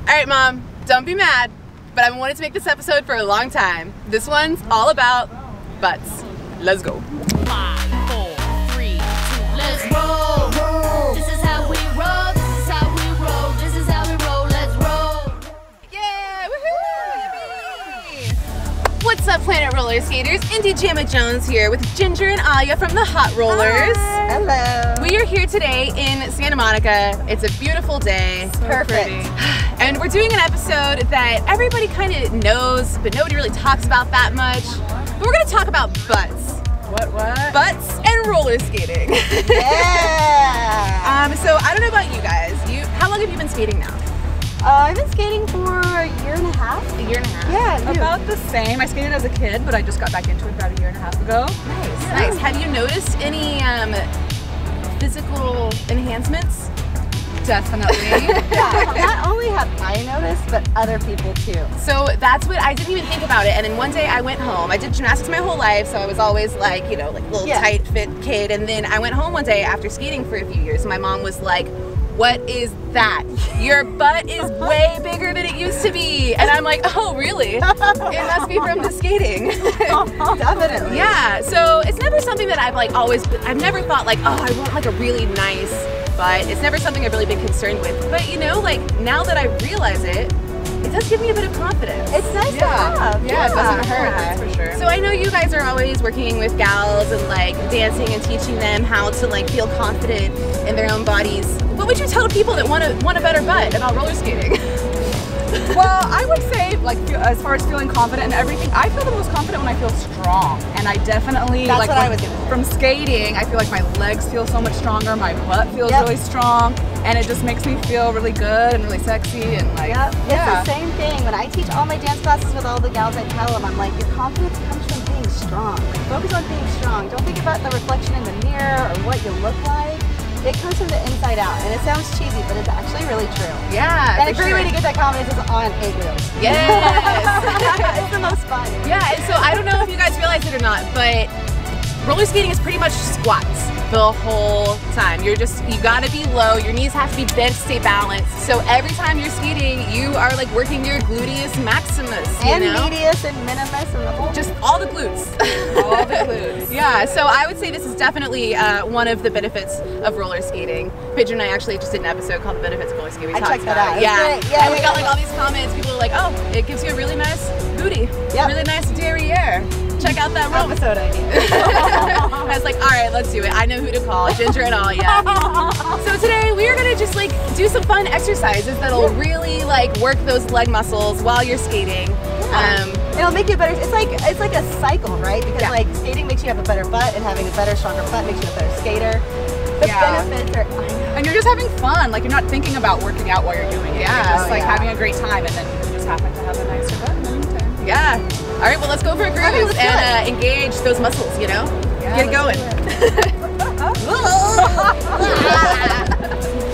Alright, Mom, don't be mad, but I've wanted to make this episode for a long time. This one's all about butts. Let's go. 5, 4, 3, 2, let's roll. This is how we roll. This is how we roll. This is how we roll. Let's roll. Yeah! Woohoo! What's up, Planet Roller Skaters? Indy Jamma Jones here with Ginger and Alia from the Hot Rollers. Hi. Hello. We are here today in Santa Monica. It's a beautiful day. So perfect. And we're doing an episode that everybody kind of knows, but nobody really talks about that much. But we're going to talk about butts. What? Butts and roller skating. Yeah. So I don't know about you guys. How long have you been skating now? I've been skating for a year and a half. A year and a half? Yeah, About the same. I skated as a kid, but I just got back into it about a year and a half ago. Nice, nice. Have you noticed any physical enhancements? Definitely. Yeah, not only have I noticed, but other people too. So that's what I didn't even think about it. And then one day I went home. I did gymnastics my whole life, so I was always like, you know, like a little tight fit kid. And then I went home one day after skating for a few years. And my mom was like, "What is that? Your butt is way bigger than it used to be." And I'm like, "Oh, really? It must be from the skating." Definitely. Yeah. So it's never something that I've I've never thought like, "Oh, I want like a really nice butt." It's never something I've really been concerned with. But you know, like now that I realize it, it does give me a bit of confidence. It's nice to have. Yeah, it doesn't hurt. That's for sure. So I know you guys are always working with gals and like dancing and teaching them how to like feel confident in their own bodies. What would you tell people that want a better butt about roller skating? Well, I would say, like, as far as feeling confident and everything, I feel the most confident when I feel strong. And I definitely, That's like, what I was doing. From skating, I feel like my legs feel so much stronger, my butt feels really strong, and it just makes me feel really good and really sexy and like, It's the same thing. When I teach all my dance classes with all the gals, I tell them, I'm like, your confidence comes from being strong. Like, focus on being strong. Don't think about the reflection in the mirror or what you look like. It comes from the inside out, and it sounds cheesy, but it's actually really true. Yeah, And a great way to get that confidence is on 8 wheels. Yes! It's the most fun. Yeah, and so I don't know if you guys realize it or not, but roller skating is pretty much squats the whole time. You gotta be low, your knees have to be bent to stay balanced. So every time you're skating, you are like working your gluteus maximus, you know? Medius and minimus and the whole. Just all the glutes. all the glutes. Yeah, so I would say this is definitely one of the benefits of roller skating. Pigeon and I actually just did an episode called The Benefits of Roller Skating. I checked that out. Yeah, and we got like yeah. all these comments. People are like, "Oh, it gives you a really nice booty, really nice derriere. Check out that rope." Episode idea. I was like, all right, let's do it. I know who to call, Ginger and Alia. So today we are gonna just like do some fun exercises that'll really like work those leg muscles while you're skating. It'll make you better. It's like a cycle, right? Because like skating makes you have a better butt, and having a better, stronger butt makes you a better skater. The benefits are. And you're just having fun. Like, you're not thinking about working out while you're doing it. Yeah. You're just like having a great time, and then you just happen to have a nicer butt in the meantime. Yeah. All right, well, let's go for a cruise and engage those muscles, you know? Get it going.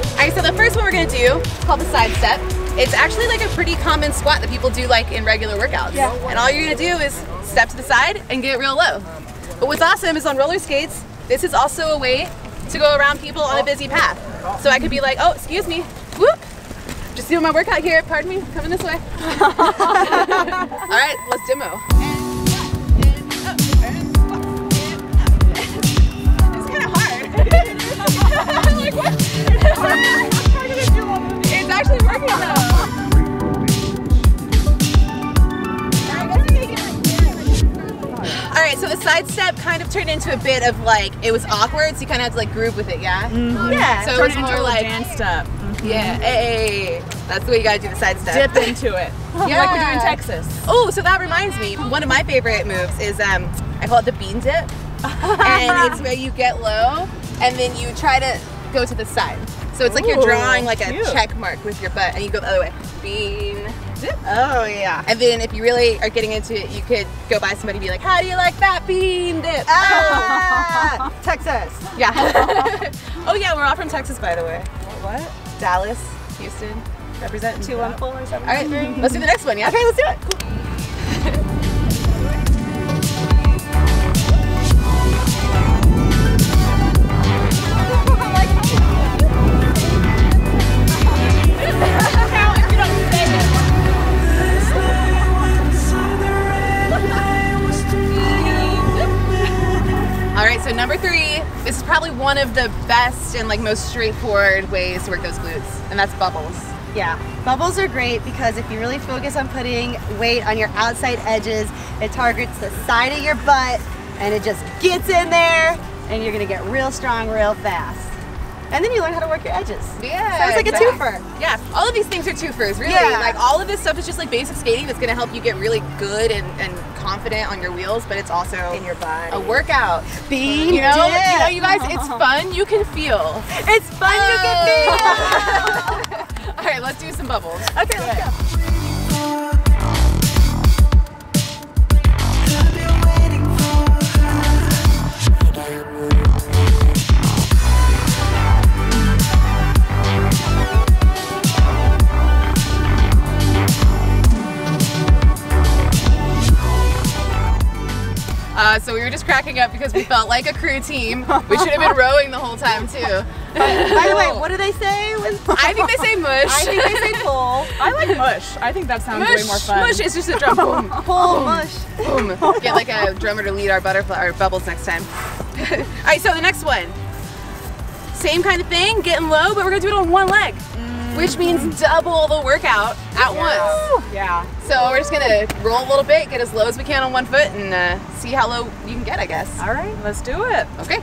All right, so the first one we're gonna do is called the side step. It's actually like a pretty common squat that people do like in regular workouts. Yeah. And all you're gonna do is step to the side and get real low. But what's awesome is on roller skates, this is also a way to go around people on a busy path. So I could be like, "Oh, excuse me, whoop. Just doing my workout here, pardon me, coming this way." All right, let's demo. It's kind of hard. I'm like, what? It's actually working though. All right, so the side step kind of turned into a bit of like, it was awkward, so you kind of had to like groove with it, yeah? Yeah. So it was more like, dance step. yeah, hey, that's the way you gotta do the side step. Dip into it. Yeah. Like we do in Texas. Oh, so that reminds me, one of my favorite moves is, I call it the bean dip. And it's where you get low, and then you try to go to the side. So it's like you're drawing like a check mark with your butt, and you go the other way. Bean dip. Oh yeah. And then if you really are getting into it, you could go by somebody and be like, "How do you like that bean dip?" Ah, Texas. Yeah. Oh yeah, we're all from Texas, by the way. What? Dallas, Houston, represent 214 or something. All right, let's do the next one, yeah? Okay, let's do it. Cool. Now, if you don't say one of the best and like most straightforward ways to work those glutes, and that's bubbles. Yeah, bubbles are great because if you really focus on putting weight on your outside edges, it targets the side of your butt and it just gets in there and you're gonna get real strong real fast. And then you learn how to work your edges. Yeah, so it's like exactly. a twofer. Yeah, all of these things are twofers, really. Yeah. Like all of this stuff is just like basic skating that's gonna help you get really good and confident on your wheels, but it's also In your body. a workout. Being you know, you guys, it's fun. You can feel. It's fun you can feel. All right, let's do some bubbles. Okay, let's go. So we were just cracking up because we felt like a crew team. We should have been rowing the whole time too. By the way, what do they say? I think they say mush. I think they say pull. I like mush. I think that sounds mush, way more fun. mush is just a drum. Boom, Pull, mush. boom. Get like a drummer to lead our bubbles next time. All right, so the next one. Same kind of thing, getting low, but we're gonna do it on one leg, which means double the workout at once. Yeah. So we're just gonna roll a little bit, get as low as we can on one foot, and see how low you can get, I guess. All right, let's do it. Okay.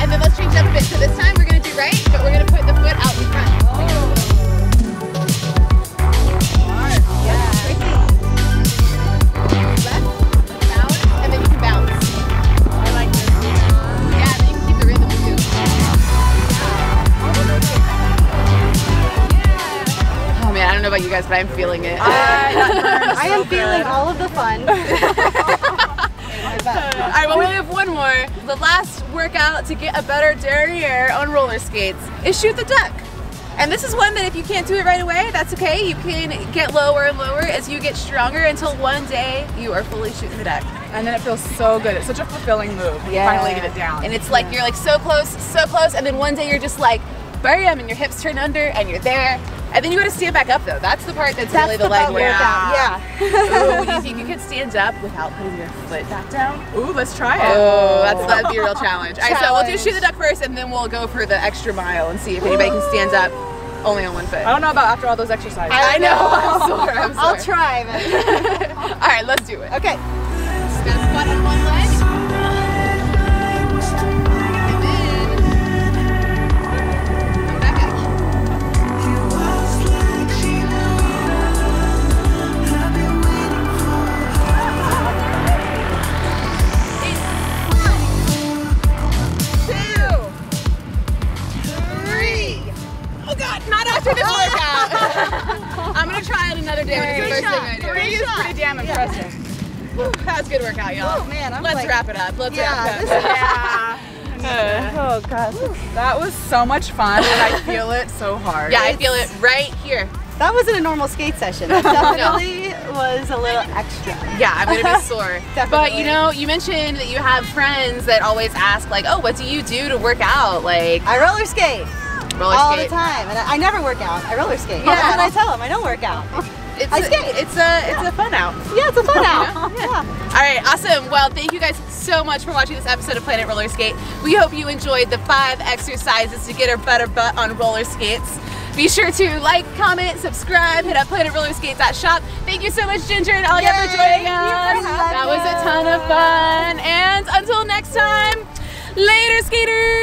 And then let's change up a bit. So this time we're gonna do right, but we're gonna put the foot out in front. Left, balance, and then you can bounce. I like this. Yeah, then you can keep the rhythm too. Oh man, I don't know about you guys, but I'm feeling it. I am feeling all of the fun. All right, well, we only have one more. The last workout to get a better derriere on roller skates is shoot the duck. And this is one that if you can't do it right away, that's okay. You can get lower and lower as you get stronger until one day you are fully shooting the duck. And then it feels so good. It's such a fulfilling move when you finally get it down. And it's like you're like so close, and then one day you're just like, bam, and your hips turn under and you're there. And then you gotta stand back up though. That's the part that's really the leg work. Yeah. Ooh, do you think you can stand up without putting your foot back down? Ooh, let's try it. Oh, that'd be a real challenge. All right, so we'll do shoot the duck first, and then we'll go for the extra mile and see if anybody can stand up only on one foot. I don't know about after all those exercises. I know. I'm sore. I'll try, but All right, let's do it. okay. Just gonna squat on one leg. And then come back out. Oh God, not after this workout. I'm gonna try it another day when it's the first thing I do. Three is pretty damn impressive. Whew, that was a good workout, y'all. Oh man, I'm Let's like, wrap it up. Let's wrap it this up. is, oh god, That was so much fun, and I feel it so hard. Yeah, I feel it right here. that wasn't a normal skate session. That definitely was a little extra. Yeah, I'm gonna be sore. But Definitely. you know, you mentioned that you have friends that always ask like, oh, what do you do to work out? Like I roller skate roller all skate. the time, and I never work out. I roller skate. Yeah. That's what I tell them. I don't work out. I skate. It's a fun out. Yeah, it's a fun out. Yeah. All right, awesome. Well, thank you guys so much for watching this episode of Planet Roller Skate. We hope you enjoyed the 5 exercises to get a better butt on roller skates. Be sure to like, comment, subscribe, hit up planetrollerskates.shop. Thank you so much, Ginger and Alia, for joining us. That was a ton of fun. And until next time, later, skaters!